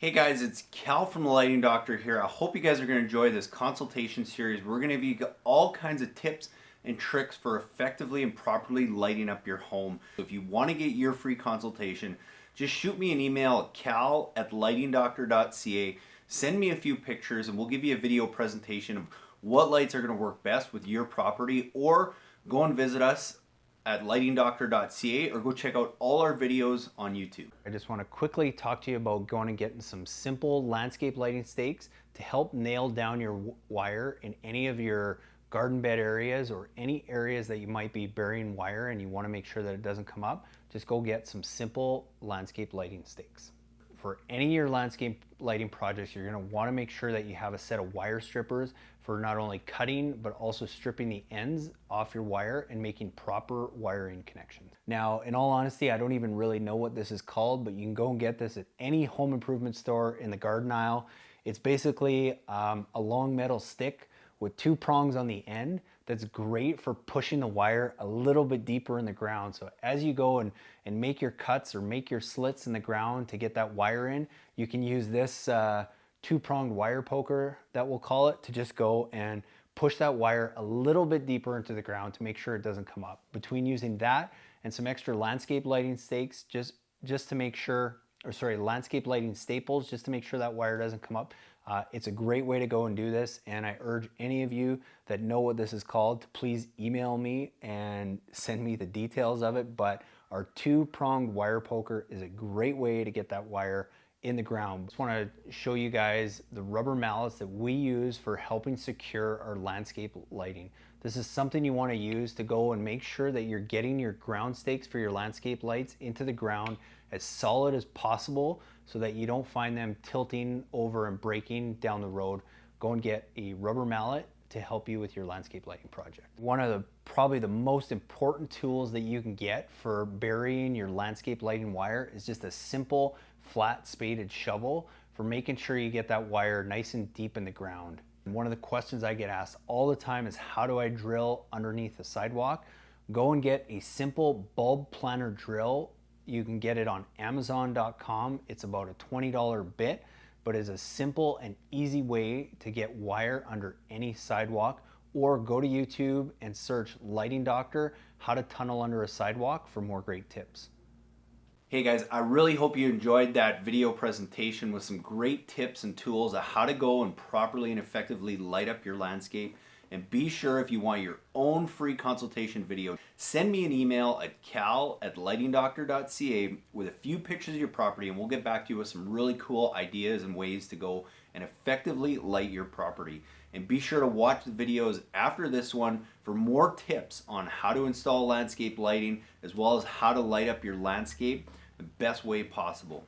Hey guys, it's Cal from the Lighting Doctor here. I hope you guys are going to enjoy this consultation series. We're going to give you all kinds of tips and tricks for effectively and properly lighting up your home. If you want to get your free consultation, just shoot me an email at cal@lightingdoctor.ca. Send me a few pictures and we'll give you a video presentation of what lights are going to work best with your property, or go and visit us at lightingdoctor.ca or go check out all our videos on YouTube. I just want to quickly talk to you about going and getting some simple landscape lighting stakes to help nail down your wire in any of your garden bed areas or any areas that you might be burying wire and you want to make sure that it doesn't come up. Just go get some simple landscape lighting stakes. For any of your landscape lighting projects, you're going to want to make sure that you have a set of wire strippers for not only cutting but also stripping the ends off your wire and making proper wiring connections. Now, in all honesty, I don't even really know what this is called, but you can go and get this at any home improvement store in the garden aisle. It's basically a long metal stick with two prongs on the end that's great for pushing the wire a little bit deeper in the ground. So as you go and make your cuts or make your slits in the ground to get that wire in, you can use this two-pronged wire poker, that we'll call it, to just go and push that wire a little bit deeper into the ground to make sure it doesn't come up. Between using that and some extra landscape lighting stakes, just to make sure, or sorry, landscape lighting staples, just to make sure that wire doesn't come up. It's a great way to go and do this, and I urge any of you that know what this is called to please email me and send me the details of it. But our two-pronged wire poker is a great way to get that wire in the ground. Just want to show you guys the rubber mallets that we use for helping secure our landscape lighting. This is something you want to use to go and make sure that you're getting your ground stakes for your landscape lights into the ground as solid as possible so that you don't find them tilting over and breaking down the road. Go and get a rubber mallet to help you with your landscape lighting project. One of probably the most important tools that you can get for burying your landscape lighting wire is just a simple flat spaded shovel for making sure you get that wire nice and deep in the ground. One of the questions I get asked all the time is, how do I drill underneath the sidewalk? Go and get a simple bulb planter drill. You can get it on Amazon.com. It's about a $20 bit, but it's a simple and easy way to get wire under any sidewalk. Or go to YouTube and search Lighting Doctor, how to tunnel under a sidewalk, for more great tips. Hey guys, I really hope you enjoyed that video presentation with some great tips and tools of how to go and properly and effectively light up your landscape. And be sure, if you want your own free consultation video, send me an email at cal@lightingdoctor.ca with a few pictures of your property, and we'll get back to you with some really cool ideas and ways to go and effectively light your property. And be sure to watch the videos after this one for more tips on how to install landscape lighting, as well as how to light up your landscape the best way possible.